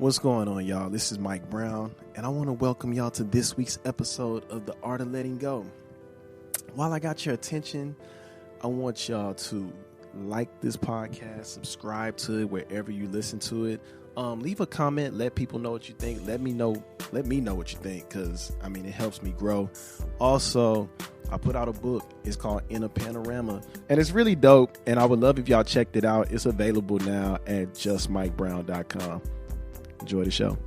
What's going on, y'all? This is Mike Brown, and I want to welcome y'all to this week's episode of The Art of Letting Go. While I got your attention, I want y'all to like this podcast, subscribe to it wherever you listen to it. Leave a comment, let people know what you think. Let me know what you think, because it helps me grow. Also, I put out a book. It's called In a Panorama, and it's really dope, and I would love if y'all checked it out. It's available now at justmikebrown.com. Enjoy the show.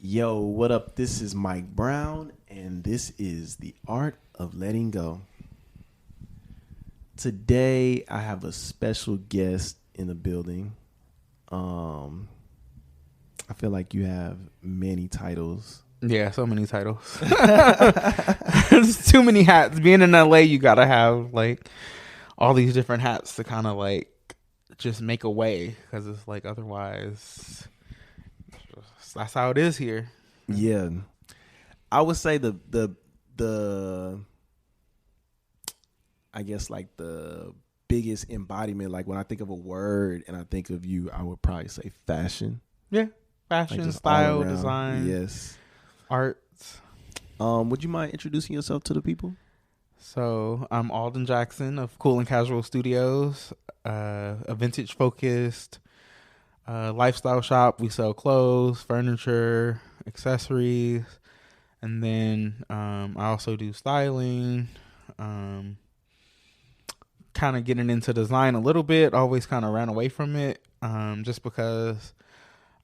Yo, what up? This is Mike Brown, and this is The Art of Letting Go. Today, I have a special guest in the building. I feel like you have many titles. Yeah, so many titles. There's too many hats. Being in LA, you gotta have like all these different hats to kind of like just make a way, because it's like otherwise that's how it is here. Yeah, I would say the I guess like the biggest embodiment, like when I think of a word and I think of you, I would probably say fashion. Yeah, fashion, like style, design. Yes. Art. Would you mind introducing yourself to the people? So I'm Alden Jackson of Cool and Casual Studios, a vintage focused lifestyle shop. We sell clothes, furniture, accessories, and then I also do styling. Kind of getting into design a little bit. Always kind of ran away from it, just because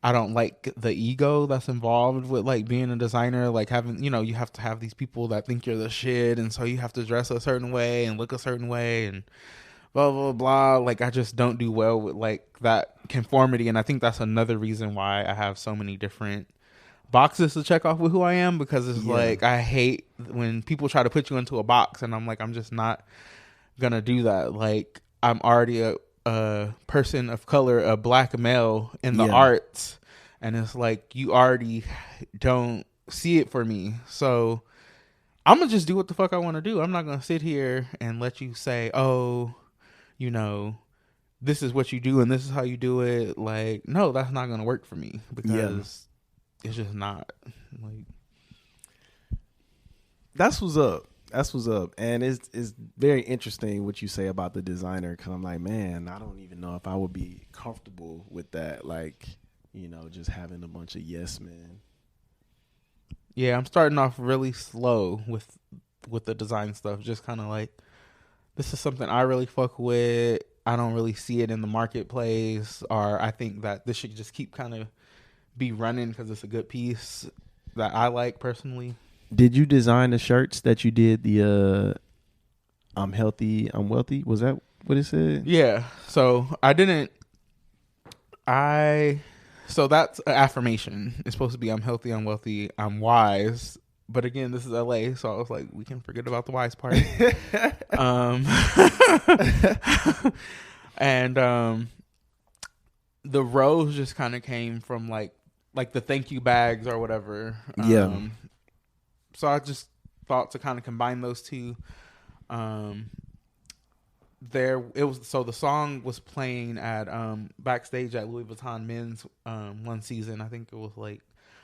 I don't like the ego that's involved with like being a designer, like having, you have to have these people that think you're the shit. And so you have to dress a certain way and look a certain way and blah, blah, blah. Like I just don't do well with like that conformity. And I think that's another reason why I have so many different boxes to check off with who I am, because it's like, I hate when people try to put you into a box, and I'm like, I'm just not going to do that. Like I'm already a person of color, a black male in the arts, and it's like you already don't see it for me, so I'm gonna just do what the fuck I want to do. I'm not gonna sit here and let you say, oh, this is what you do and this is how you do it. Like, no, that's not gonna work for me, because it's just not. Like, that's what's up. And it's very interesting what you say about the designer, because I'm like, man, I don't even know if I would be comfortable with that. Like, just having a bunch of yes men. Yeah, I'm starting off really slow with the design stuff. Just kind of like, this is something I really fuck with. I don't really see it in the marketplace, or I think that this should just keep kind of be running because it's a good piece that I like personally. Did you design the shirts that you did, the I'm healthy, I'm wealthy? Was that what it said? Yeah. So I didn't. So that's an affirmation. It's supposed to be I'm healthy, I'm wealthy, I'm wise. But again, this is LA, so I was like, we can forget about the wise part. And the rose just kind of came from like the thank you bags or whatever. So I just thought to kind of combine those two. So the song was playing at backstage at Louis Vuitton Men's one season. I think it was like,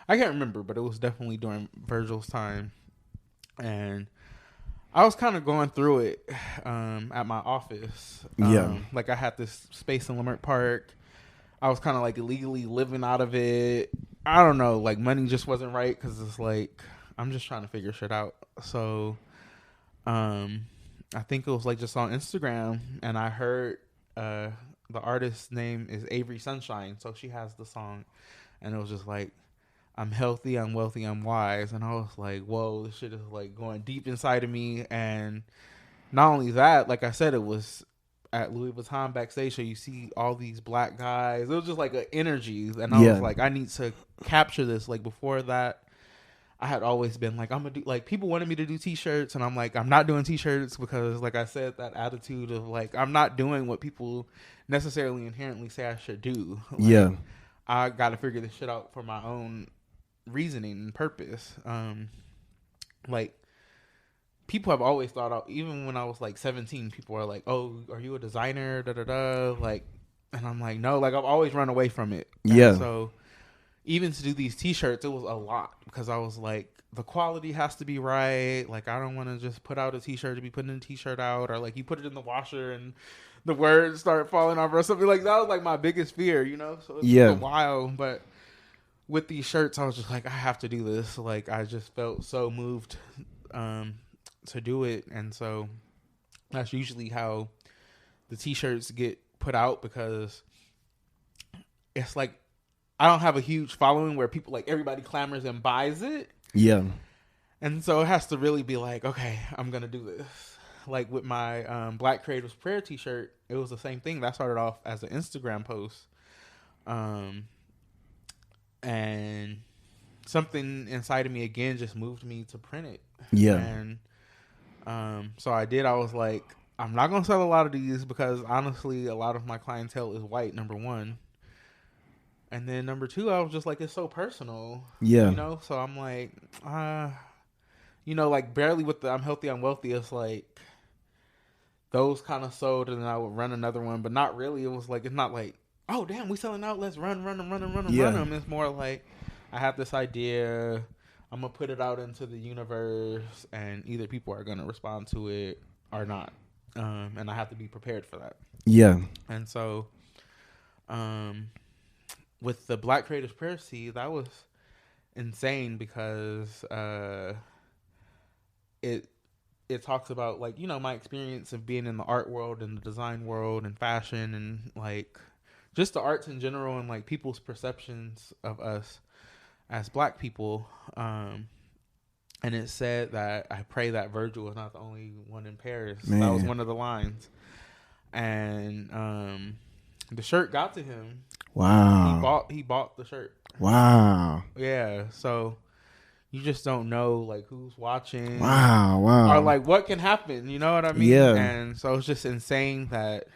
I can't remember, but it was definitely during Virgil's time. And I was kind of going through it at my office. Like I had this space in Leimert Park. I was kind of like illegally living out of it. I don't know, like money just wasn't right, because it's like, I'm just trying to figure shit out. So, I think it was like just on Instagram, and I heard the artist's name is Avery Sunshine. So she has the song, and it was just like, I'm healthy, I'm wealthy, I'm wise. And I was like, whoa, this shit is like going deep inside of me. And not only that, like I said, it was at Louis Vuitton backstage, so you see all these black guys. It was just like an energy, and I was like, I need to capture this. Like before that, I had always been like, I'm gonna do, like, people wanted me to do t-shirts, and I'm like, I'm not doing t-shirts, because like I said, that attitude of like, I'm not doing what people necessarily inherently say I should do. Like, I got to figure this shit out for my own reasoning and purpose. Like people have always thought, even when I was like 17, people are like, "Oh, are you a designer?" Da da da. Like, and I'm like, no. Like, I've always run away from it. Yeah. And so even to do these T-shirts, it was a lot because I was like, the quality has to be right. Like, I don't want to just put out a T-shirt to be putting a T-shirt out, or like you put it in the washer and the words start falling off or something. Like, that was like my biggest fear, you know. So it took a while, but with these shirts, I was just like, I have to do this. Like, I just felt so moved to do it, and so that's usually how the T-shirts get put out, because it's like I don't have a huge following where people, like, everybody clamors and buys it. Yeah. And so it has to really be like, okay, I'm gonna do this. Like with my Black Creatives Prayer T-shirt, it was the same thing. That started off as an Instagram post, and something inside of me again just moved me to print it. Yeah. And so I did. I was like, I'm not gonna sell a lot of these because honestly, a lot of my clientele is white. Number one, and then number two, I was just like, it's so personal. Yeah. You know. So I'm like, you know, like barely with the I'm healthy, I'm wealthy. It's like those kind of sold, and then I would run another one, but not really. It was like, it's not like, oh damn, we selling out. Let's run them. It's more like, I have this idea. I'm gonna put it out into the universe, and either people are gonna respond to it or not, and I have to be prepared for that. Yeah. And so, with the Black Creatives Prayer Seed, that was insane because it talks about, like, you know, my experience of being in the art world and the design world and fashion and like just the arts in general, and like people's perceptions of us as Black people. And it said that I pray that Virgil was not the only one in Paris. Man. That was one of the lines. And the shirt got to him. Wow. He bought the shirt. Wow. Yeah. So you just don't know, like, who's watching. Wow. Or like what can happen. You know what I mean? Yeah. And so it's just insane that,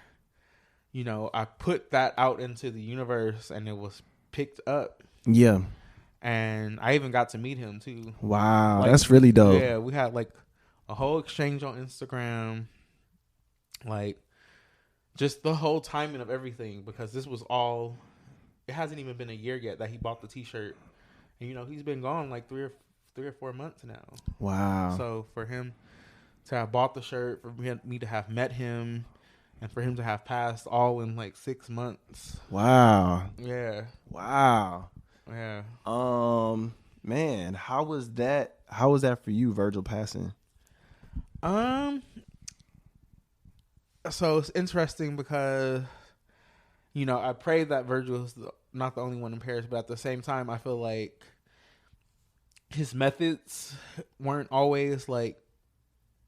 you know, I put that out into the universe and it was picked up. Yeah. And I even got to meet him too. Wow. Like, that's really dope. Yeah, we had like a whole exchange on Instagram. Like, just the whole timing of everything, because this was all, it hasn't even been a year yet that he bought the T-shirt. And, you know, he's been gone like 3 or 4 months now. Wow. So for him to have bought the shirt, for me to have met him, and for him to have passed all in like 6 months. Wow. Yeah. Wow. Yeah. Man, how was that for you, Virgil passing? So it's interesting because, you know, I pray that Virgil is not the only one in Paris, but at the same time, I feel like his methods weren't always like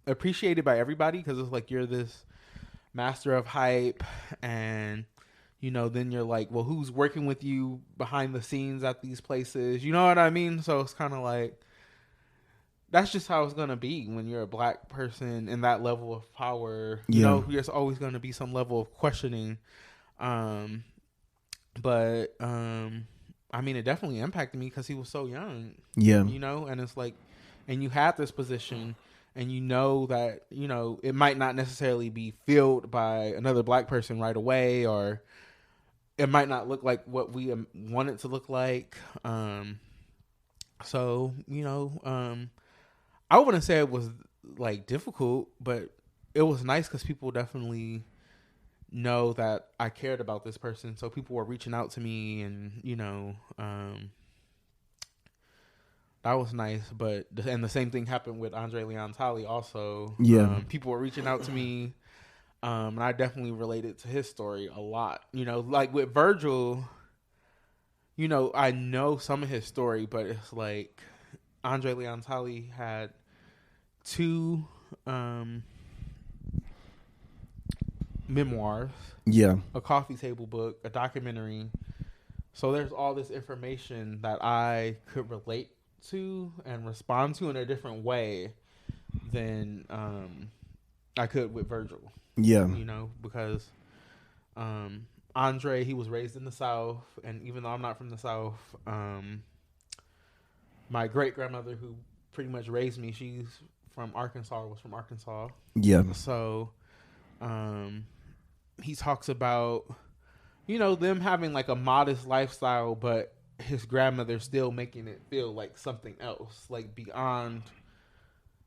appreciated by everybody, because it's like, you're this master of hype, and, you know, then you're like, well, who's working with you behind the scenes at these places? You know what I mean? So it's kind of like, that's just how it's going to be when you're a Black person in that level of power. You know, there's always going to be some level of questioning. But I mean, it definitely impacted me because he was so young. Yeah. You know, and it's like, and you had this position, and you know that, you know, it might not necessarily be filled by another Black person right away, or it might not look like what we want it to look like. So, you know, I wouldn't say it was like difficult, but it was nice because people definitely know that I cared about this person. So people were reaching out to me, and, you know, that was nice. But and the same thing happened with Andre Leon Talley also. Yeah. People were reaching out to me, and I definitely related to his story a lot. You know, like with Virgil, you know, I know some of his story, but it's like Andre Leon Talley had 2 memoirs, a coffee table book, a documentary. So there's all this information that I could relate to and respond to in a different way than I could with Virgil. Yeah. You know, because Andre, he was raised in the South, and even though I'm not from the South, my great grandmother, who pretty much raised me, she's from Arkansas, was from Arkansas. Yeah. So, he talks about, them having like a modest lifestyle, but his grandmother still making it feel like something else, like beyond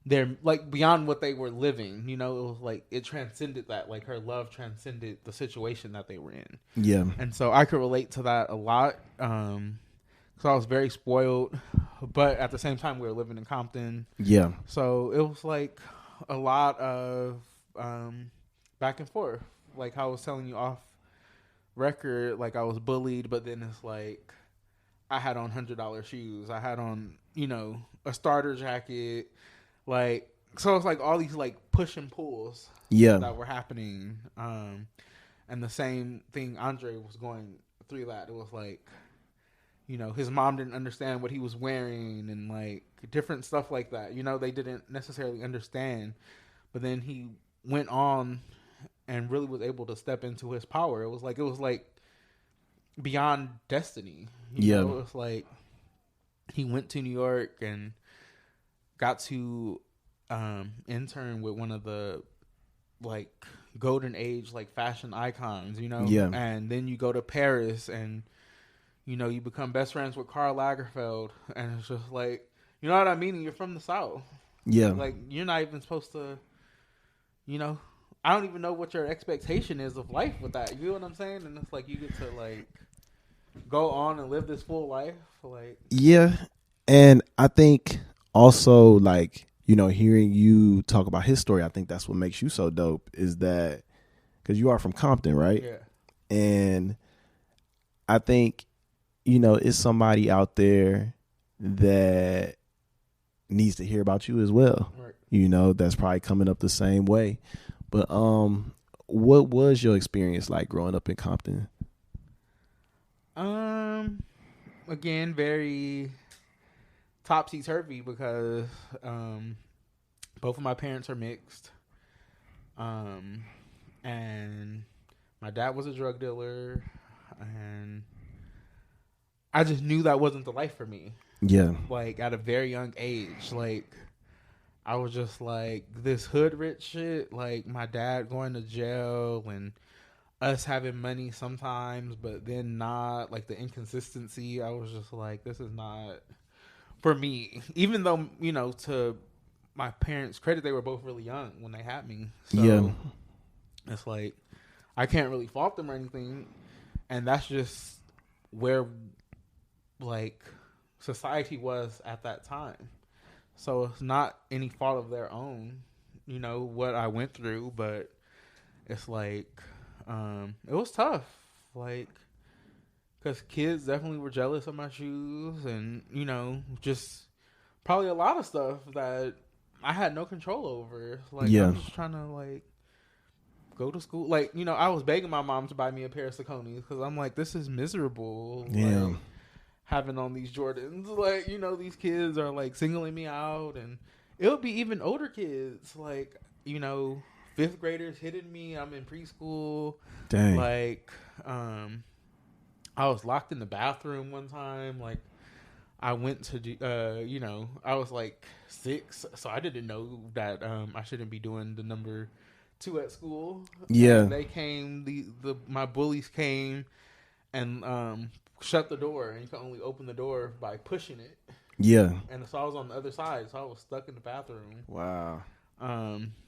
beyond what they were living. It was like it transcended that, like her love transcended the situation that they were in. Yeah. And so I could relate to that a lot, because I was very spoiled, but at the same time we were living in Compton. Yeah. So it was like a lot of back and forth. Like I was telling you off record, like I was bullied, but then it's like I had on $100 shoes. I had on, a starter jacket. Like, so it's like all these like push and pulls that were happening. And the same thing, Andre was going through that. It was like, his mom didn't understand what he was wearing and like different stuff like that. They didn't necessarily understand. But then he went on and really was able to step into his power. It was like beyond destiny. It was like he went to New York and got to intern with one of the like golden age like fashion icons, and then you go to Paris and you become best friends with Karl Lagerfeld, and it's just like, you know what I mean? And you're from the South. Yeah. Like you're not even supposed to, I don't even know what your expectation is of life with that. You know what I'm saying? And it's like you get to like go on and live this full life. Like, yeah. And I think also like, hearing you talk about his story, I think that's what makes you so dope, is that because you are from Compton, right? Yeah. And I think, it's somebody out there that needs to hear about you as well. Right. That's probably coming up the same way. But what was your experience like growing up in Compton? Again, very topsy-turvy because both of my parents are mixed. And my dad was a drug dealer, and I just knew that wasn't the life for me. Yeah. Like at a very young age, like I was just like this hood rich shit, like my dad going to jail and us having money sometimes, but then not, like the inconsistency. I was just like, this is not for me, even though, to my parents' credit, they were both really young when they had me. So it's like, I can't really fault them or anything. And that's just where like society was at that time. So it's not any fault of their own, what I went through, but it's like, it was tough. Like, because kids definitely were jealous of my shoes and, just probably a lot of stuff that I had no control over. Like, I was just trying to, like, go to school. Like, I was begging my mom to buy me a pair of Saucony's because I'm like, this is miserable. Damn. Like, having on these Jordans. Like, these kids are, like, singling me out. And it would be even older kids. Like, fifth graders hitting me. I'm in preschool. Dang. Like, I was locked in the bathroom one time. Like, I went to, I was like 6, so I didn't know that I shouldn't be doing the number 2 at school. Yeah. And they came, my bullies came and shut the door, and you can only open the door by pushing it. Yeah. And so I was on the other side, so I was stuck in the bathroom. Wow.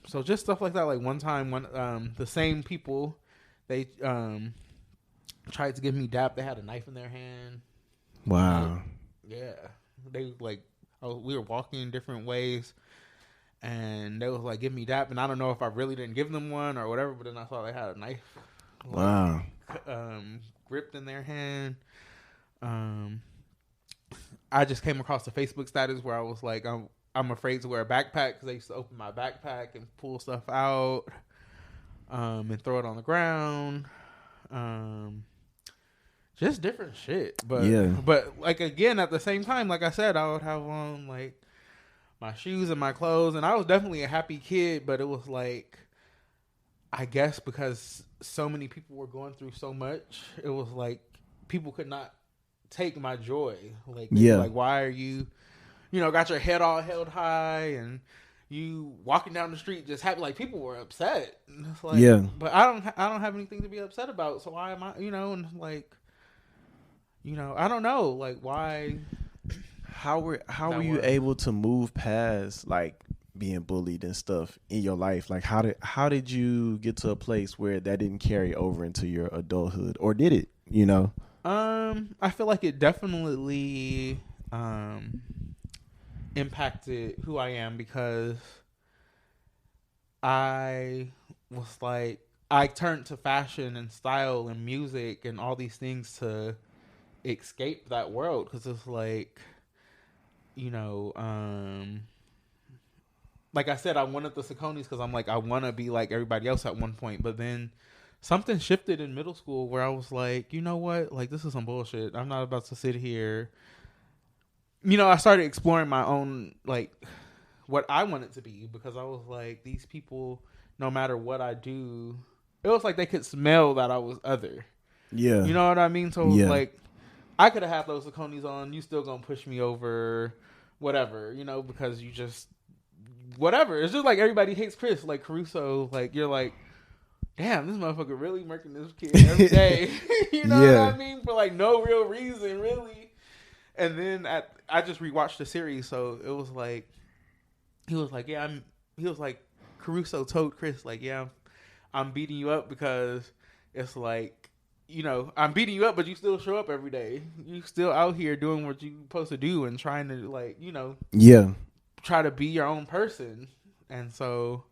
So just stuff like that. Like one time, the same people, they tried to give me dap. They had a knife in their hand. Wow. Yeah, they like we were walking in different ways, and they was like, "Give me dap," and I don't know if I really didn't give them one or whatever. But then I saw they had a knife. Wow. Gripped in their hand. I just came across the Facebook status where I was like, I'm afraid to wear a backpack because they used to open my backpack and pull stuff out, and throw it on the ground. Just different shit. But like, again, at the same time, like I said, I would have on like my shoes and my clothes, and I was definitely a happy kid, but it was like, I guess because so many people were going through so much, it was like people could not take my joy. Like, like, why are you, got your head all held high and you walking down the street just happy, like people were upset. And it's like, Yeah. but I don't have anything to be upset about. So why am I, and like, I don't know, like why. How were you able to move past like being bullied and stuff in your life? Like how did you get to a place where that didn't carry over into your adulthood, or did it? I feel like it definitely impacted who I am, because I was like, I turned to fashion and style and music and all these things to escape that world, because it's like, like I said, I wanted the Sauconys because I'm like, I want to be like everybody else at one point. But then something shifted in middle school where I was like, you know what? Like, this is some bullshit. I'm not about to sit here. I started exploring my own, like, what I wanted to be, because I was like, these people, no matter what I do, it was like they could smell that I was other. Yeah. You know what I mean? So it was like, I could have had those Sauconys on. You still going to push me over, whatever, because you just, whatever. It's just like everybody hates Chris, like Caruso. Like, you're like, damn, this motherfucker really murking this kid every day. You know what I mean? For like no real reason, really. And then I just rewatched the series, so it was like, he was like, Caruso told Chris, like, yeah, I'm beating you up because it's like, I'm beating you up, but you still show up every day. You still out here doing what you're supposed to do and trying to, like, try to be your own person. And so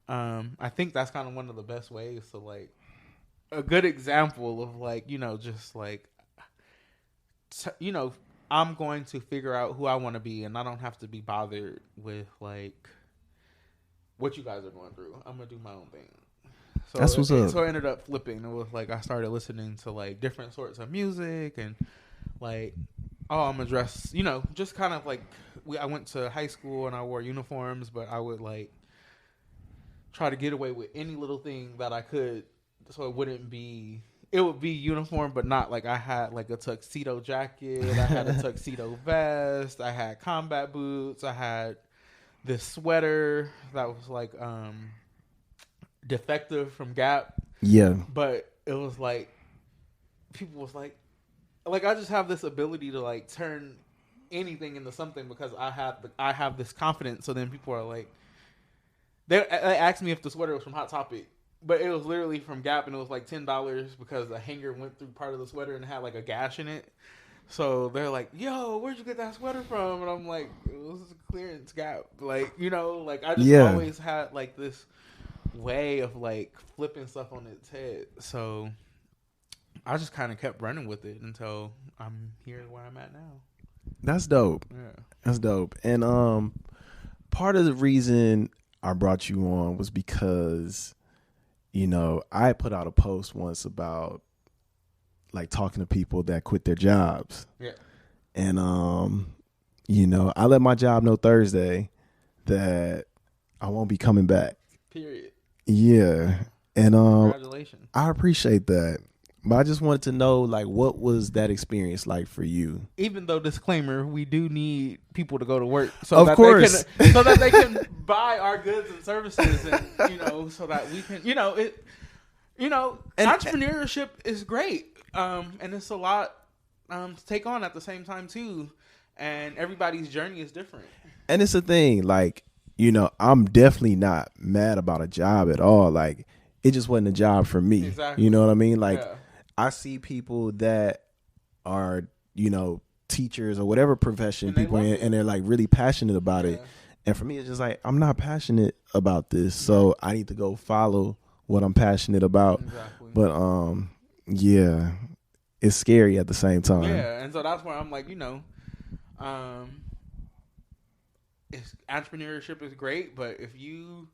I think that's kind of one of the best ways to, like, a good example of, like, just like, I'm going to figure out who I want to be, and I don't have to be bothered with, like, what you guys are going through. I'm going to do my own thing. So that's what's up. So I ended up flipping. It was like I started listening to, like, different sorts of music, and, like, I'm going to dress, just kind of like, I went to high school and I wore uniforms, but I would, like, try to get away with any little thing that I could, so it would be uniform, but not like I had like a tuxedo jacket, I had a tuxedo vest, I had combat boots, I had this sweater that was like defective from Gap. Yeah. But it was like, people was like I just have this ability to, like, turn anything into something because I have this confidence. So then people are like, they asked me if the sweater was from Hot Topic, but it was literally from Gap, and it was like $10 because the hanger went through part of the sweater and had like a gash in it. So they're like, yo, where'd you get that sweater from? And I'm like, it was a clearance Gap. Like, like I just always had like this way of like flipping stuff on its head. So I just kind of kept running with it until I'm here where I'm at now. That's dope. Yeah. That's dope. And part of the reason I brought you on was because, I put out a post once about, like, talking to people that quit their jobs. Yeah. And, I let my job know Thursday that I won't be coming back. Period. Yeah. And congratulations. I appreciate that. But I just wanted to know, like, what was that experience like for you? Even though, disclaimer, we do need people to go to work, so of that course, so that they can buy our goods and services, and so that we can, entrepreneurship is great, and it's a lot to take on at the same time too, and everybody's journey is different. And it's a thing, like, I'm definitely not mad about a job at all. Like, it just wasn't a job for me. Exactly. You know what I mean? Like. Yeah. I see people that are, teachers or whatever profession people in, and they're like really passionate about it. And for me, it's just like, I'm not passionate about this. So I need to go follow what I'm passionate about. Exactly. But, yeah, it's scary at the same time. Yeah. And so that's where I'm like, entrepreneurship is great, but if you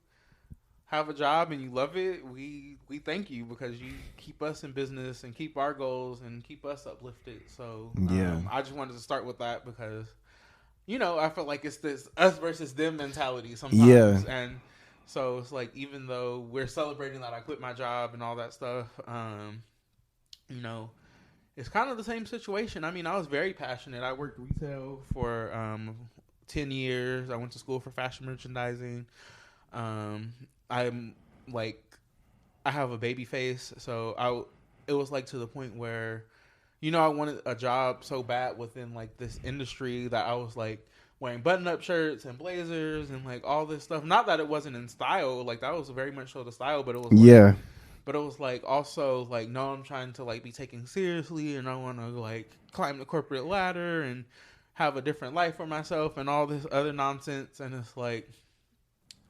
have a job and you love it, we thank you, because you keep us in business and keep our goals and keep us uplifted. So I just wanted to start with that because, I feel like it's this us versus them mentality sometimes. Yeah. And so it's like, even though we're celebrating that I quit my job and all that stuff, it's kind of the same situation. I mean, I was very passionate. I worked retail for 10 years. I went to school for fashion merchandising. I'm like, I have a baby face, so it was like to the point where, I wanted a job so bad within like this industry that I was like wearing button-up shirts and blazers and like all this stuff. Not that it wasn't in style, like that was very much so the style, but it was like, but it was like also like, no, I'm trying to like be taken seriously, and I want to like climb the corporate ladder and have a different life for myself and all this other nonsense. And it's like,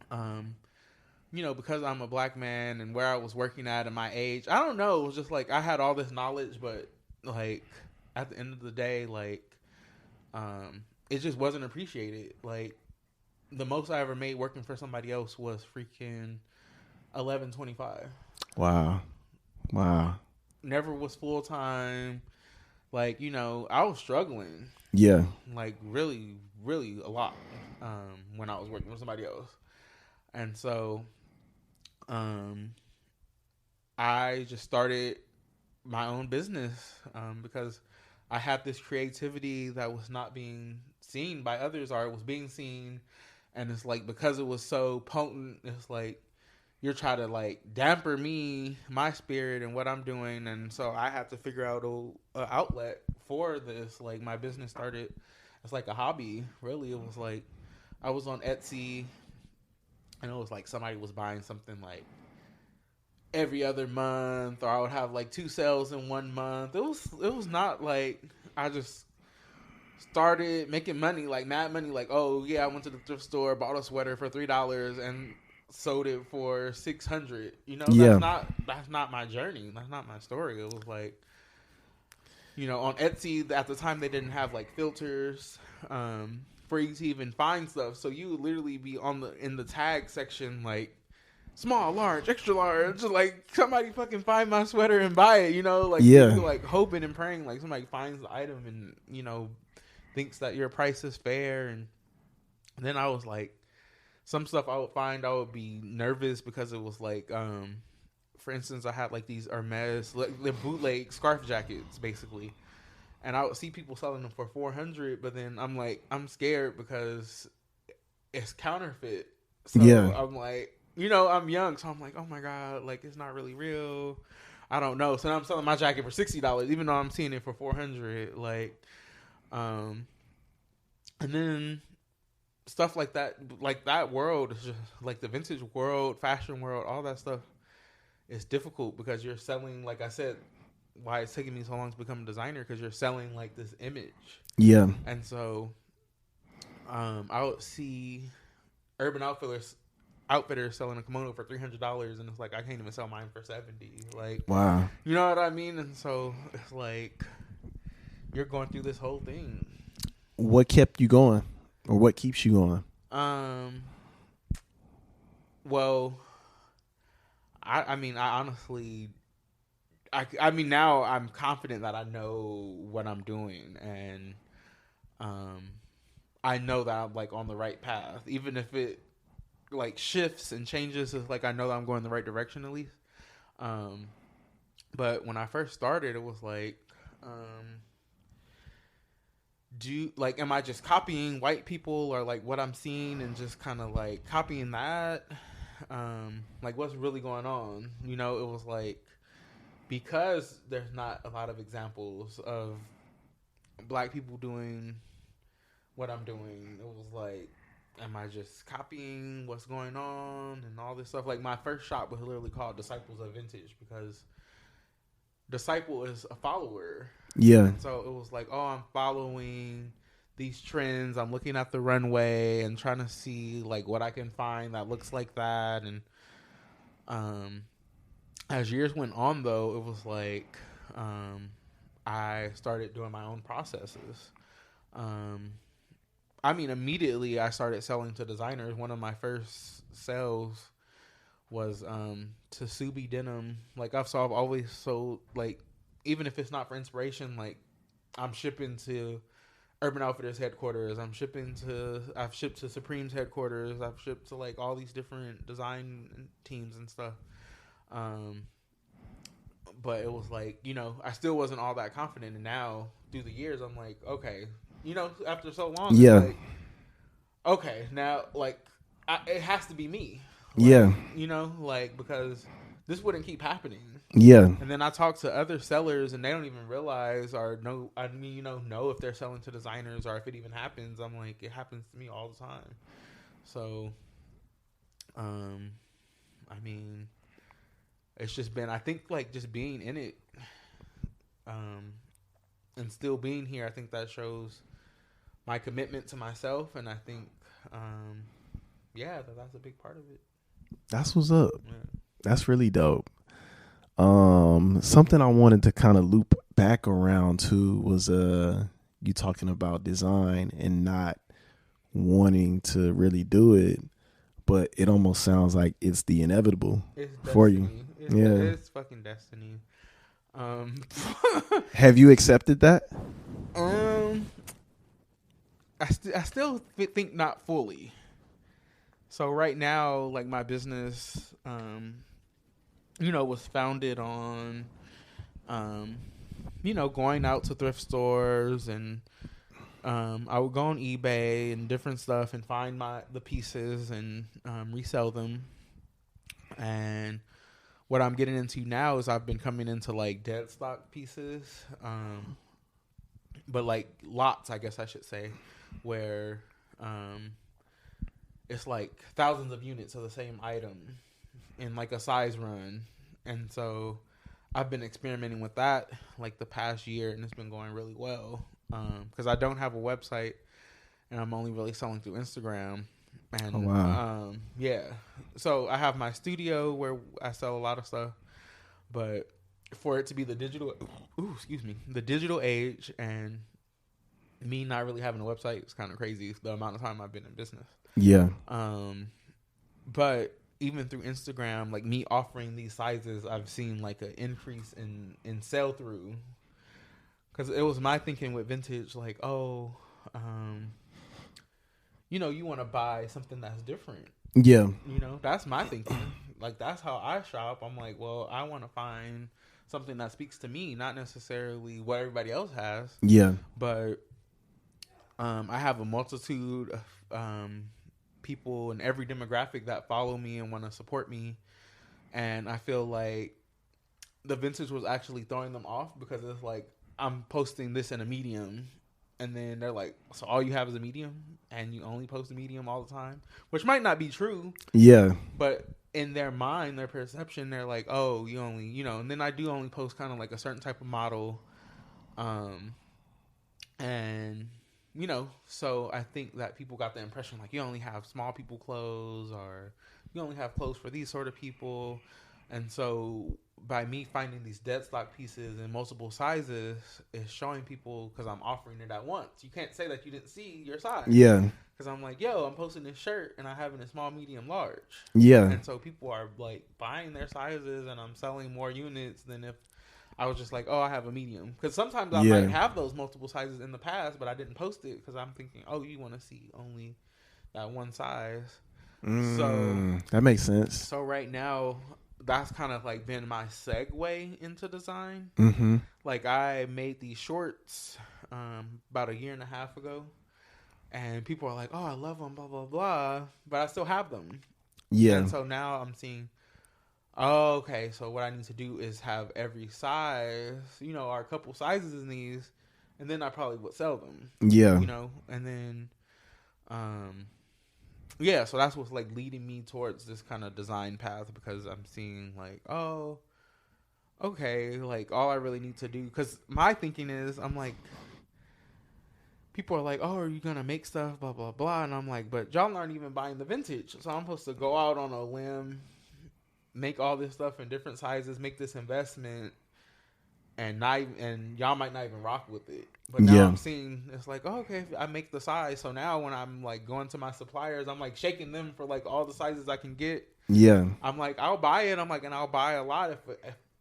because I'm a black man and where I was working at and my age, I don't know. It was just like I had all this knowledge, but like at the end of the day, like it just wasn't appreciated. Like the most I ever made working for somebody else was freaking $11.25. Wow. Never was full time. Like, I was struggling. Yeah. Like really, really a lot when I was working with somebody else. And so I just started my own business because I had this creativity that was not being seen by others, or it was being seen. And it's like, because it was so potent, it's like you're trying to like damper my spirit and what I'm doing. And so I had to figure out an outlet for this. Like my business started as like a hobby. Really, it was like I was on Etsy, and it was like somebody was buying something like every other month, or I would have like 2 sales in 1 month. It was not like I just started making money, like mad money. Like, oh yeah, I went to the thrift store, bought a sweater for $3 and sold it for $600. That's not my journey. That's not my story. It was like, on Etsy at the time they didn't have like filters for you to even find stuff. So you would literally be in the tag section like small, large, extra large, just like somebody fucking find my sweater and buy it. Like you're like hoping and praying like somebody finds the item and thinks that your price is fair. And then I was like, some stuff I would find, I would be nervous because it was like, for instance, I had like these Hermes, like the bootleg scarf jackets, basically, and I would see people selling them for $400, but then I'm like, I'm scared because it's counterfeit. So I'm like, I'm young, so I'm like, oh my God, like it's not really real. I don't know. So now I'm selling my jacket for $60, even though I'm seeing it for $400. Like, and then stuff like that world is just like the vintage world, fashion world, all that stuff is difficult because you're selling, like I said, why it's taking me so long to become a designer, because you're selling like this image. Yeah. And so I would see Urban Outfitters selling a kimono for $300, and it's like I can't even sell mine for $70. Like, wow. You know what I mean? And so it's like you're going through this whole thing. What kept you going? Or what keeps you going? Well, I mean, I honestly, I mean, now I'm confident that I know what I'm doing, and I know that I'm like on the right path, even if it like shifts and changes. It's like I know that I'm going in the right direction at least. But when I first started, it was like, am I just copying white people, or like what I'm seeing and just kind of like copying that? Like what's really going on? It was like, because there's not a lot of examples of black people doing what I'm doing. It was like, am I just copying what's going on and all this stuff? Like my first shop was literally called Disciples of Vintage, because disciple is a follower. Yeah. And so it was like, oh, I'm following these trends. I'm looking at the runway and trying to see like what I can find that looks like that. And as years went on, though, it was like I started doing my own processes. I mean, immediately I started selling to designers. One of my first sales was to Subi Denim. Like I've always sold, like, even if it's not for inspiration, like I'm shipping to Urban Outfitters headquarters. I've shipped to Supreme's headquarters. I've shipped to like all these different design teams and stuff. But it was like, I still wasn't all that confident. And now through the years, I'm like, okay, after so long, yeah, like, okay, now like it has to be me. Like, Yeah. you know, like because this wouldn't keep happening. Yeah. And then I talk to other sellers, and they don't even realize or know. I mean, know if they're selling to designers or if it even happens. I'm like, it happens to me all the time. So, I mean, it's just been. I think like just being in it, and still being here. I think that shows my commitment to myself, and I think, that's a big part of it. That's what's up. Yeah. That's really dope. Something I wanted to kind of loop back around to was you talking about design and not wanting to really do it, but it almost sounds like it's the inevitable for you. It's fucking destiny. Have you accepted that? I still think not fully. So right now, like my business, was founded on, going out to thrift stores, and I would go on eBay and different stuff and find the pieces and resell them. And what I'm getting into now is I've been coming into like dead stock pieces, but like lots, I guess I should say, where it's like thousands of units of the same item in like a size run. And so I've been experimenting with that like the past year, and it's been going really well because I don't have a website, and I'm only really selling through Instagram. And oh, wow. So I have my studio where I sell a lot of stuff, but for it to be the digital age, and me not really having a website, it's kind of crazy the amount of time I've been in business. Yeah. But even through Instagram, like me offering these sizes, I've seen like an increase in sell through. Because it was my thinking with vintage, like, you want to buy something that's different. Yeah. That's my thinking. Like, that's how I shop. I'm like, well, I want to find something that speaks to me, not necessarily what everybody else has. Yeah. But I have a multitude of people in every demographic that follow me and want to support me. And I feel like the vintage was actually throwing them off because it's like, I'm posting this in a medium, and then they're like, so all you have is a medium and you only post a medium all the time, which might not be true. Yeah. But in their mind, their perception, they're like, oh, you only, and then I do only post kind of like a certain type of model. And, so I think that people got the impression like you only have small people clothes, or you only have clothes for these sort of people. And so by me finding these dead stock pieces in multiple sizes, it's showing people, because I'm offering it at once. You can't say that you didn't see your size. Yeah. Because I'm like, yo, I'm posting this shirt and I have it in small, medium, large. Yeah. And so people are like buying their sizes, and I'm selling more units than if I was just like, oh, I have a medium. Because sometimes I might have those multiple sizes in the past, but I didn't post it because I'm thinking, oh, you want to see only that one size. So that makes sense. So right now, that's kind of like been my segue into design. Mm-hmm. Like I made these shorts about a year and a half ago, and people are like, oh, I love them, blah, blah, blah. But I still have them. Yeah. And so now I'm seeing, oh, okay, so what I need to do is have every size, or a couple sizes in these, and then I probably would sell them. Yeah. And then, so that's what's like leading me towards this kind of design path, because I'm seeing like, oh, okay, like all I really need to do, because my thinking is, I'm like, people are like, oh, are you going to make stuff, blah, blah, blah. And I'm like, but y'all aren't even buying the vintage. So I'm supposed to go out on a limb, make all this stuff in different sizes, make this investment, and y'all might not even rock with it. But now I'm seeing, it's like, oh, okay, I make the size. So now when I'm like going to my suppliers, I'm like shaking them for like all the sizes I can get. Yeah. I'm like, I'll buy it. I'm like, and I'll buy a lot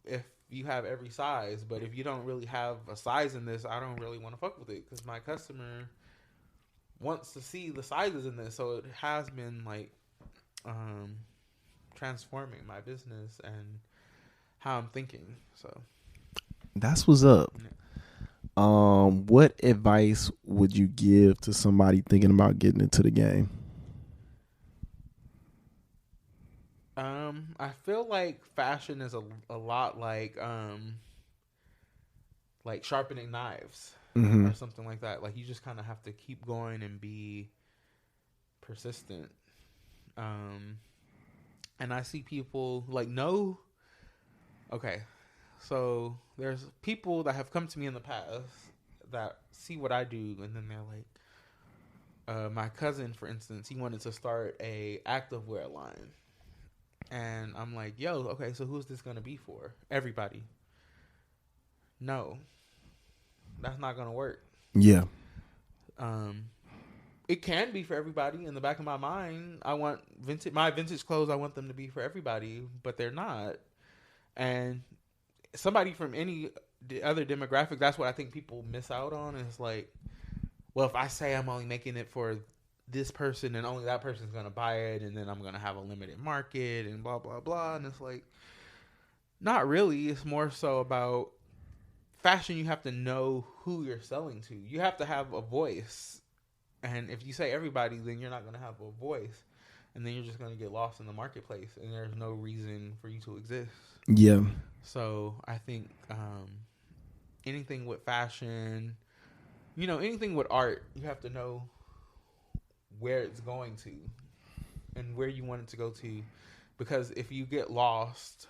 if you have every size. But if you don't really have a size in this, I don't really want to fuck with it, because my customer wants to see the sizes in this. So it has been like transforming my business and how I'm thinking. So that's what's up. What advice would you give to somebody thinking about getting into the game? I feel like fashion is a lot like sharpening knives Mm-hmm. or something like that. Like you just kind of have to keep going and be persistent. And I see people like okay, so there's people that have come to me in the past that see what I do, and then they're like, my cousin, for instance, he wanted to start a activewear line, and I'm like, yo, okay, so who's this gonna be for? Everybody? No, that's not gonna work. Yeah. It can be for everybody. In the back of my mind, I want my vintage clothes. I want them to be for everybody, but they're not. And somebody from any other demographic, that's what I think people miss out on. Is like, well, if I say I'm only making it for this person and only that person's gonna buy it, and then I'm gonna have a limited market and blah blah blah, and it's like, not really. It's more so about fashion. You have to know who you're selling to. You have to have a voice, and if you say everybody, then you're not gonna have a voice, and then you're just gonna get lost in the marketplace, and there's no reason for you to exist. Yeah. So I think anything with fashion, anything with art, you have to know where it's going to and where you want it to go to. Because if you get lost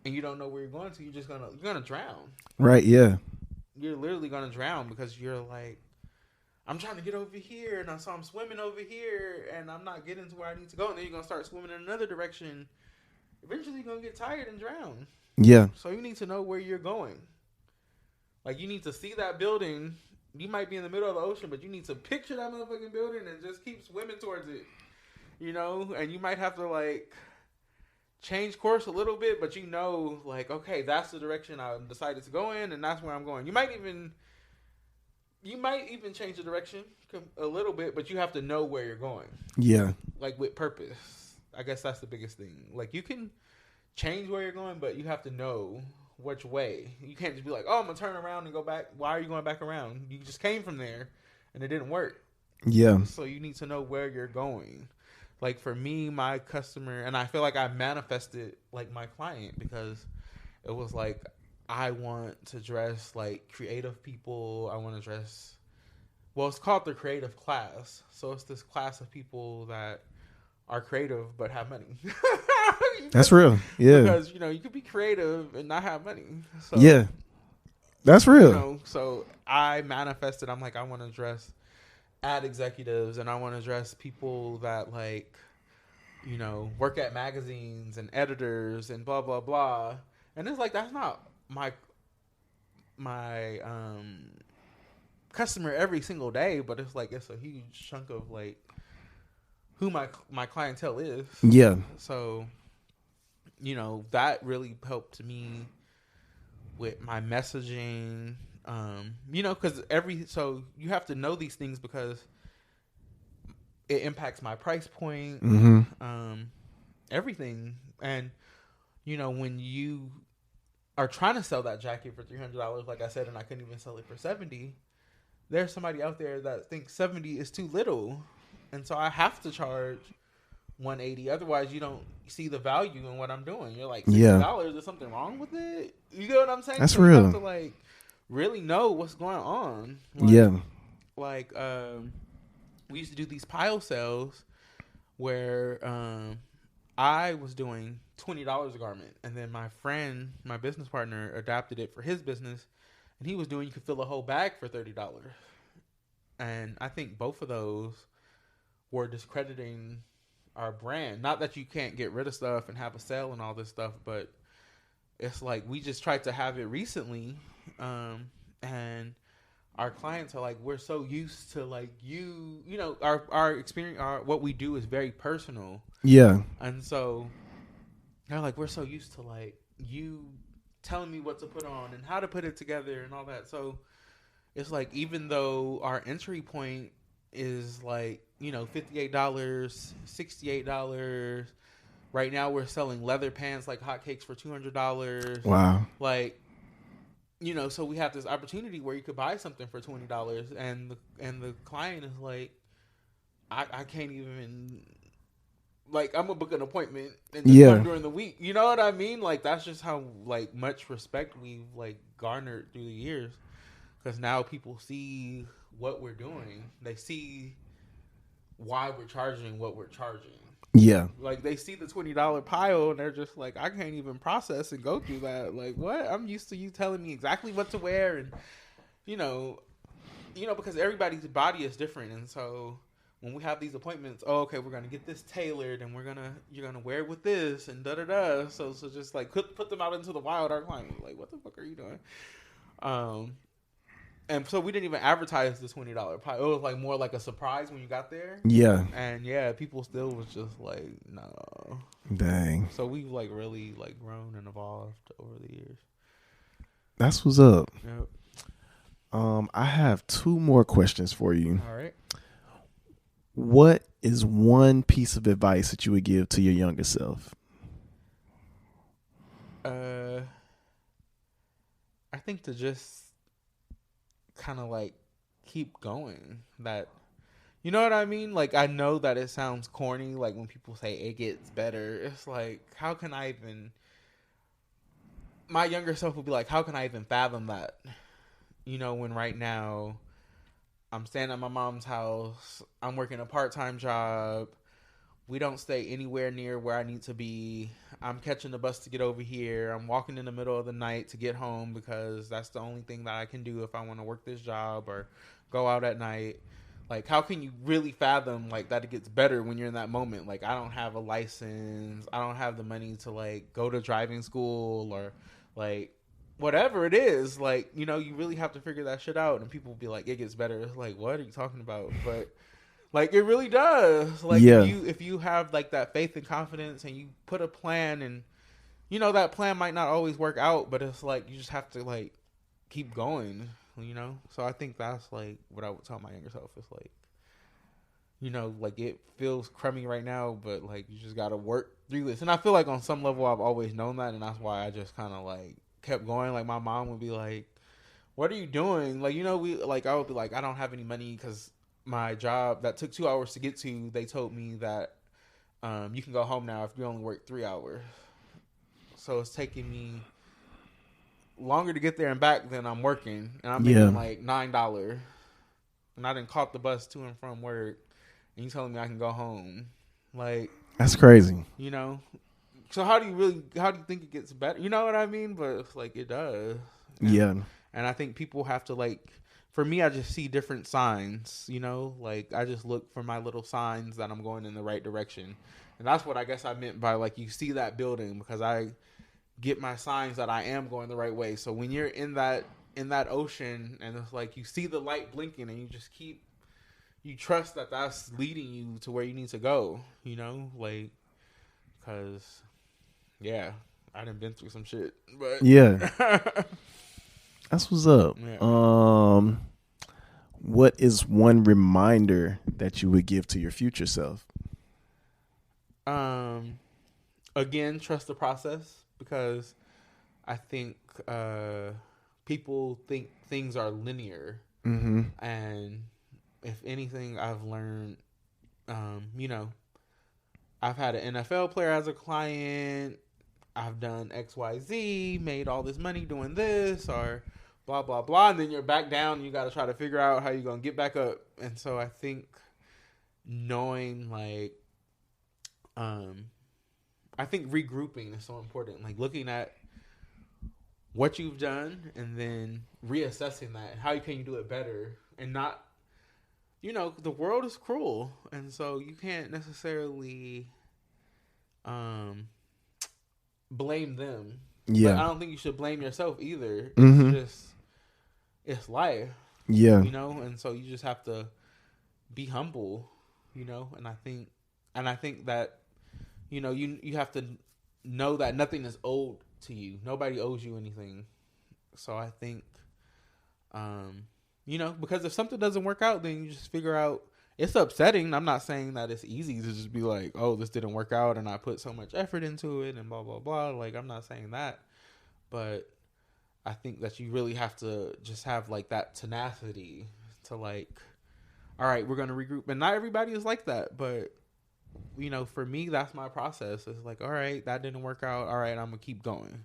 and you don't know where you're going to, you're gonna drown. Right, yeah. You're literally gonna drown because you're like, I'm trying to get over here, and so I'm swimming over here, and I'm not getting to where I need to go, and then you're gonna start swimming in another direction. Eventually you're going to get tired and drown. Yeah. So you need to know where you're going. Like, you need to see that building. You might be in the middle of the ocean, but you need to picture that motherfucking building and just keep swimming towards it. And you might have to, like, change course a little bit, but like, okay, that's the direction I decided to go in, and that's where I'm going. You might even change the direction a little bit, but you have to know where you're going. Yeah. Like, with purpose. I guess that's the biggest thing. Like, you can change where you're going, but you have to know which way. You can't just be like, oh, I'm going to turn around and go back. Why are you going back around? You just came from there, and it didn't work. Yeah. So you need to know where you're going. Like, for me, my customer, and I feel like I manifested, like, my client, because it was like, I want to dress, like, creative people. I want to dress, well, it's called the creative class. So it's this class of people that are creative but have money. That's real. Yeah. Because, you could be creative and not have money. So, yeah. That's real. So I manifested, I'm like, I want to dress ad executives, and I want to dress people that, like, work at magazines and editors and blah, blah, blah. And it's like, that's not my customer every single day, but it's like, it's a huge chunk of, like, who my clientele is. Yeah. So, that really helped me with my messaging. Because so you have to know these things because it impacts my price point, everything. And, when you are trying to sell that jacket for $300, like I said, and I couldn't even sell it for $70, there's somebody out there that thinks $70 is too little. And so I have to charge $180. Otherwise, you don't see the value in what I'm doing. You're like, $60. There's something wrong with it. You get what I'm saying? That's so real. You have to, like, really know what's going on. Like, we used to do these pile sales where I was doing $20 a garment, and then my friend, my business partner, adapted it for his business, and he was doing, you could fill a whole bag for $30. And I think both of those were discrediting our brand. Not that you can't get rid of stuff and have a sale and all this stuff, but it's like we just tried to have it recently, and our clients are like, we're so used to, like, our experience, what we do is very personal. Yeah. And so they're like, we're so used to, like, you telling me what to put on and how to put it together and all that. So it's like, even though our entry point is like, $58, $68. Right now we're selling leather pants like hotcakes for $200. Wow. Like, so we have this opportunity where you could buy something for $20, and the client is like, I can't even, like, I'm gonna book an appointment and just come during the week. You know what I mean? Like, that's just how, like, much respect we've, like, garnered through the years. Because now people see what we're doing. They see why we're charging what we're charging. Yeah. Like, they see the $20 pile and they're just like, I can't even process and go through that. Like, what? I'm used to you telling me exactly what to wear. And, because everybody's body is different. And so when we have these appointments, okay, we're going to get this tailored and you're going to wear it with this and da-da-da. So just, like, put them out into the wild. Our client, like, what the fuck are you doing? And so we didn't even advertise the $20 pie. It was like more like a surprise when you got there. Yeah. And people still was just like, no. Dang. So we've like really like grown and evolved over the years. That's what's up. Yep. I have 2 more questions for you. All right. What is one piece of advice that you would give to your younger self? I think to just kind of like keep going. That, you know what I mean? Like, I know that it sounds corny, like when people say it gets better. It's like, how can I even, my younger self would be like, how can I even fathom that? When right now I'm staying at my mom's house, I'm working a part-time job, we don't stay anywhere near where I need to be. I'm catching the bus to get over here. I'm walking in the middle of the night to get home because that's the only thing that I can do if I want to work this job or go out at night. Like, how can you really fathom, like, that it gets better when you're in that moment? Like, I don't have a license. I don't have the money to, like, go to driving school or, like, whatever it is. Like, you really have to figure that shit out. And people will be like, it gets better. It's like, what are you talking about? But like, it really does. Like, if you have like that faith and confidence and you put a plan, and that plan might not always work out, but it's like you just have to like keep going. So I think that's like what I would tell my younger self is like, like, it feels crummy right now, but like you just got to work through this. And I feel like on some level I've always known that, and that's why I just kind of like kept going. Like, my mom would be like, "What are you doing?" Like, I would be like, "I don't have any money because my job that took 2 hours to get to, they told me that you can go home now if you only work 3 hours. So it's taking me longer to get there and back than I'm working, and I'm making like $9, and I didn't caught the bus to and from work, and you telling me I can go home? Like, that's crazy. So how do you think it gets better? You know what I mean? But it's like, it does. And I think people have to, like, for me, I just see different signs, like I just look for my little signs that I'm going in the right direction. And that's what I guess I meant by, like, you see that building, because I get my signs that I am going the right way. So when you're in that ocean and it's like you see the light blinking and you just you trust that that's leading you to where you need to go, like, because I done been through some shit, but that's what's up. What is one reminder that you would give to your future self? Again, trust the process, because I think people think things are linear. Mm-hmm. And if anything, I've learned, I've had an NFL player as a client. I've done XYZ, made all this money doing this, or blah, blah, blah. And then you're back down and you got to try to figure out how you're going to get back up. And so I think knowing, like, I think regrouping is so important. Like, looking at what you've done and then reassessing that. How can you do it better? And not, the world is cruel. And so you can't necessarily blame them. Yeah. But I don't think you should blame yourself either. Mm-hmm. It's life. Yeah. And so you just have to be humble, and I think that, you have to know that nothing is owed to you. Nobody owes you anything. So I think, because if something doesn't work out, then you just figure out. It's upsetting. I'm not saying that it's easy to just be like, oh, this didn't work out and I put so much effort into it and blah, blah, blah. Like, I'm not saying that. But I think that you really have to just have like that tenacity to like, all right, we're going to regroup. And not everybody is like that, but you know, for me, that's my process. It's like, all right, that didn't work out. All right, I'm gonna keep going.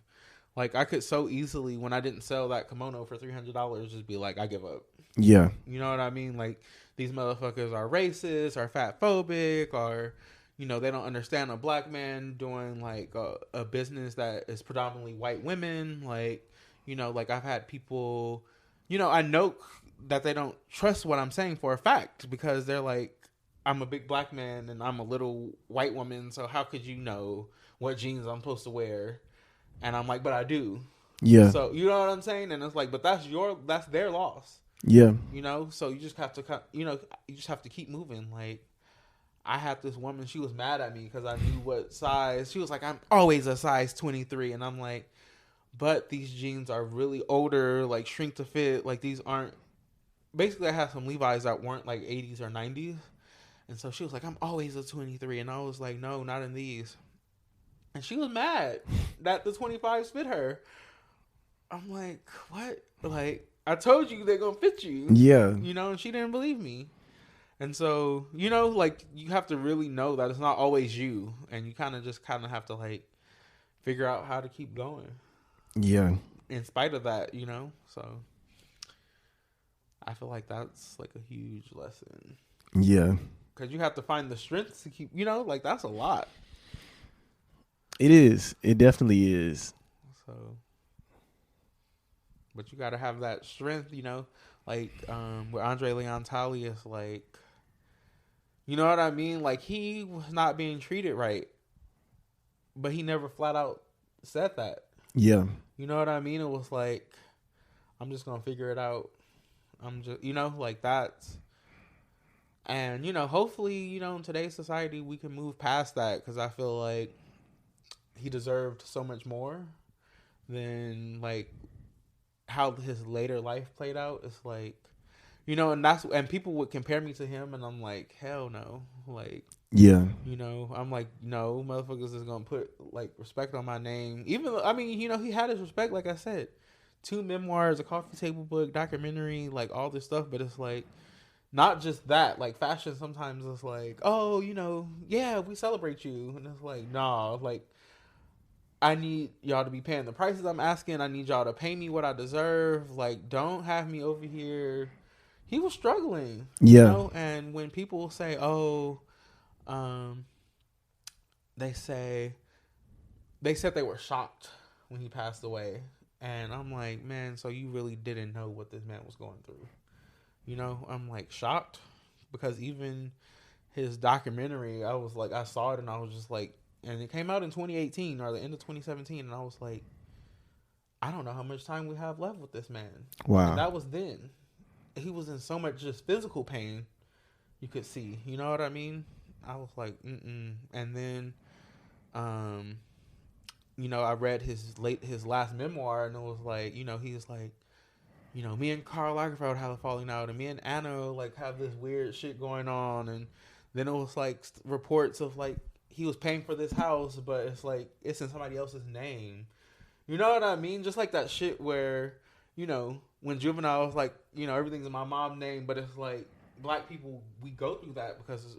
Like, I could so easily, when I didn't sell that kimono for $300, just be like, I give up. Yeah. You know what I mean? Like, these motherfuckers are racist, are fat phobic, or, you know, they don't understand a black man doing like a business that is predominantly white women. Like, you know, like I've had people, you know, I know that they don't trust what I'm saying for a fact because they're like, I'm a big black man and I'm a little white woman, so how could you know what jeans I'm supposed to wear? And I'm like, but I do. Yeah. So you know what I'm saying? And it's like, but that's their loss. Yeah. You know, so you just have to, you know, you just have to keep moving. Like, I had this woman, she was mad at me because I knew what size. She was like, I'm always a size 23. And I'm like, but these jeans are really older, like shrink to fit. Like, these aren't, basically I had some Levi's that weren't like 80s or 90s. And so she was like, I'm always a 23. And I was like, no, not in these. And she was mad that the 25s fit her. I'm like, what? Like, I told you they're going to fit you. Yeah. You know, and she didn't believe me. And so, you know, like, you have to really know that it's not always you. And you kind of have to, like, figure out how to keep going. Yeah. In spite of that, you know? So, I feel like that's, like, a huge lesson. Yeah. Because you have to find the strength to keep, you know, like, that's a lot. It is. It definitely is. So, but you got to have that strength, you know, like, with Andre Leon Talius, like, you know what I mean? Like, he was not being treated right, but he never flat out said that. Yeah. You know what I mean? It was like, I'm just going to figure it out. I'm just, you know, like, that's, and, you know, hopefully, you know, in today's society, we can move past that, because I feel like he deserved so much more than, like, how his later life played out. It's like, you know, and people would compare me to him, and I'm like, hell no. Like, yeah, you know, I'm like, no, motherfuckers is gonna put like respect on my name. Even though, I mean, you know, he had his respect, like I said, 2 memoirs, a coffee table book, documentary, like all this stuff. But it's like, not just that, like fashion sometimes it's like, oh, you know, yeah, we celebrate you, and it's like, nah, like, I need y'all to be paying the prices I'm asking. I need y'all to pay me what I deserve. Like, don't have me over here. He was struggling, yeah, you know? And when people say, oh, they said they were shocked when he passed away. And I'm like, man, so you really didn't know what this man was going through. You know, I'm like shocked, because even his documentary, I was like, I saw it and I was just like, and it came out in 2018 or the end of 2017. And I was like, I don't know how much time we have left with this man. Wow. And that was then. He was in so much just physical pain you could see. You know what I mean? I was like, mm-mm. And then, you know, I read his last memoir, and it was like, you know, he's like, you know, me and Karl Lagerfeld have a falling out, and me and Anna, like, have this weird shit going on. And then it was like reports of like, he was paying for this house, but it's like, it's in somebody else's name. You know what I mean? Just like that shit where, you know, when Juvenile was like, you know, everything's in my mom's name, but it's like, black people, we go through that because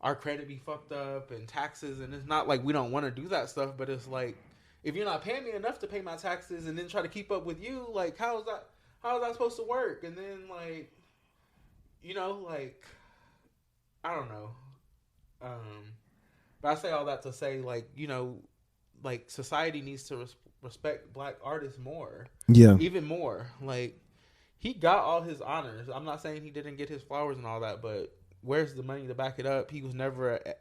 our credit be fucked up and taxes, and it's not like we don't want to do that stuff, but it's like, if you're not paying me enough to pay my taxes and then try to keep up with you, like, how is that supposed to work? And then, like, you know, like, I don't know. But I say all that to say, like, you know, like, society needs to respect black artists more. Yeah. Even more. Like, he got all his honors. I'm not saying he didn't get his flowers and all that, but where's the money to back it up? He was never an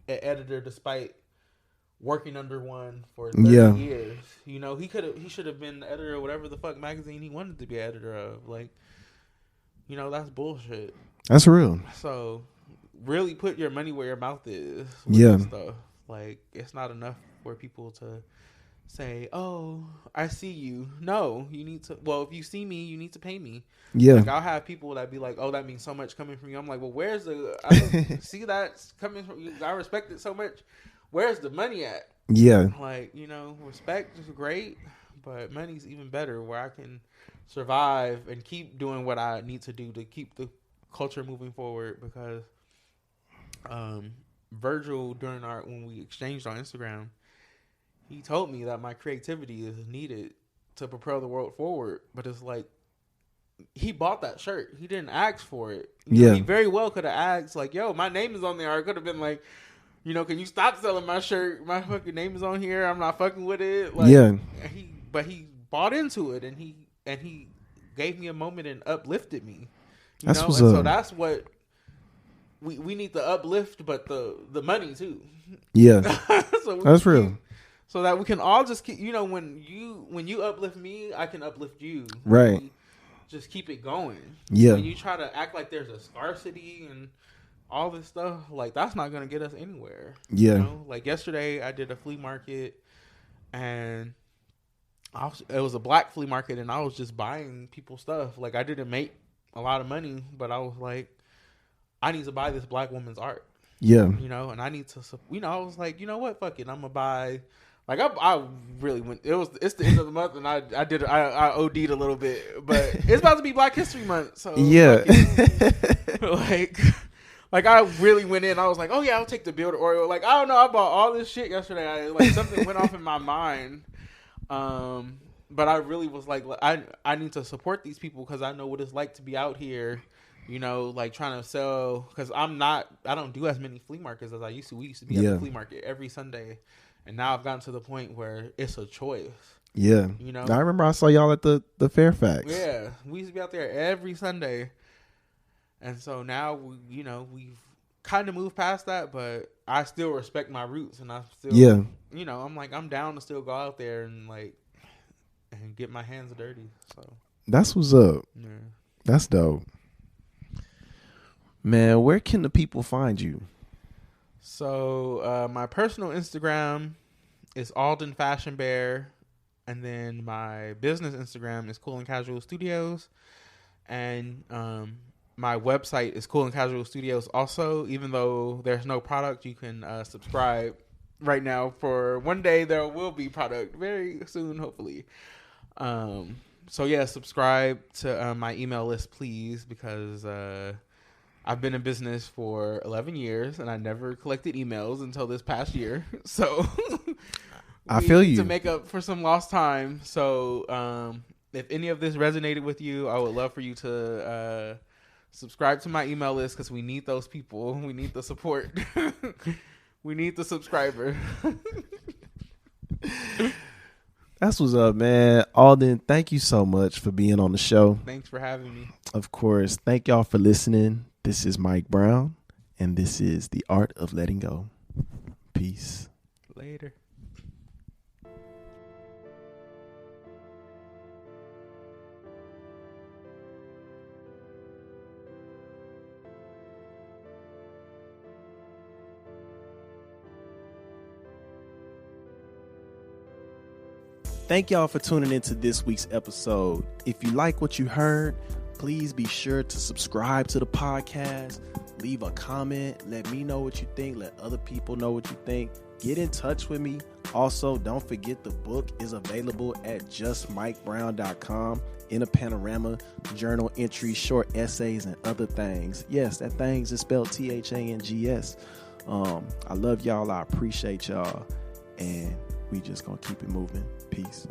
editor, despite working under one for 30 years. You know, he should have been the editor of whatever the fuck magazine he wanted to be an editor of. Like, you know, that's bullshit. That's real. So, really put your money where your mouth is with this stuff. Like, it's not enough for people to say, oh, I see you. No, you need to, well, if you see me, you need to pay me. Yeah. Like, I'll have people that be like, oh, that means so much coming from you. I'm like, well, where's I don't see that coming from you. I respect it so much. Where's the money at? Yeah. Like, you know, respect is great, but money's even better, where I can survive and keep doing what I need to do to keep the culture moving forward. Because Virgil, when we exchanged on Instagram, he told me that my creativity is needed to propel the world forward. But it's like, he bought that shirt. He didn't ask for it. You know, he very well could have asked, like, yo, my name is on there. I could have been like, you know, can you stop selling my shirt? My fucking name is on here. I'm not fucking with it. Like, but he bought into it, and he gave me a moment and uplifted me. So that's what we need, to uplift, but the money too. Yeah, that's real. So that we can all just keep, you know, when you uplift me, I can uplift you. Right. Just keep it going. Yeah. When you try to act like there's a scarcity and all this stuff, like, that's not going to get us anywhere. Yeah. You know? Like, yesterday I did a flea market, and it was a black flea market, and I was just buying people's stuff. Like, I didn't make a lot of money, but I was like, I need to buy this black woman's art. Yeah. You know, and I need to, you know, I was like, you know what, fuck it, I'm going to buy. Like, I really went, it's the end of the month, and I OD'd a little bit, but it's about to be Black History Month. So yeah. Like I really went in. I was like, oh yeah, I'll take the Builder Oreo. Like, I don't know, I bought all this shit yesterday. Something went off in my mind. But I really was like, I need to support these people, because I know what it's like to be out here, you know, like, trying to sell. Because I don't do as many flea markets as I used to. We used to be at the flea market every Sunday. And now I've gotten to the point where it's a choice. Yeah. You know? I remember I saw y'all at the Fairfax. Yeah. We used to be out there every Sunday. And so now, we've kind of moved past that, but I still respect my roots. And I still, you know, I'm down to still go out there and, like, and get my hands dirty. So that's what's up. Yeah. That's dope. Man, where can the people find you? So, my personal Instagram is Alden Fashion Bear, and then my business Instagram is Cool and Casual Studios, and my website is Cool and Casual Studios also. Even though there's no product, you can subscribe right now. For one day there will be product very soon, hopefully. So yeah, subscribe to my email list, please, because I've been in business for 11 years, and I never collected emails until this past year. So I feel you. To make up for some lost time. So if any of this resonated with you, I would love for you to subscribe to my email list, because we need those people. We need the support. We need the subscriber. That's what's up, man. Alden, thank you so much for being on the show. Thanks for having me. Of course. Thank y'all for listening. This is Mike Brown, and this is The Art of Letting Go. Peace. Later. Thank y'all for tuning into this week's episode. If you like what you heard, please be sure to subscribe to the podcast, leave a comment, let me know what you think, let other people know what you think. Get in touch with me. Also, don't forget the book is available at justmikebrown.com in a panorama, journal entries, short essays, and other things. Yes, that things is spelled THANGS. I love y'all. I appreciate y'all. And we just gonna keep it moving. Peace.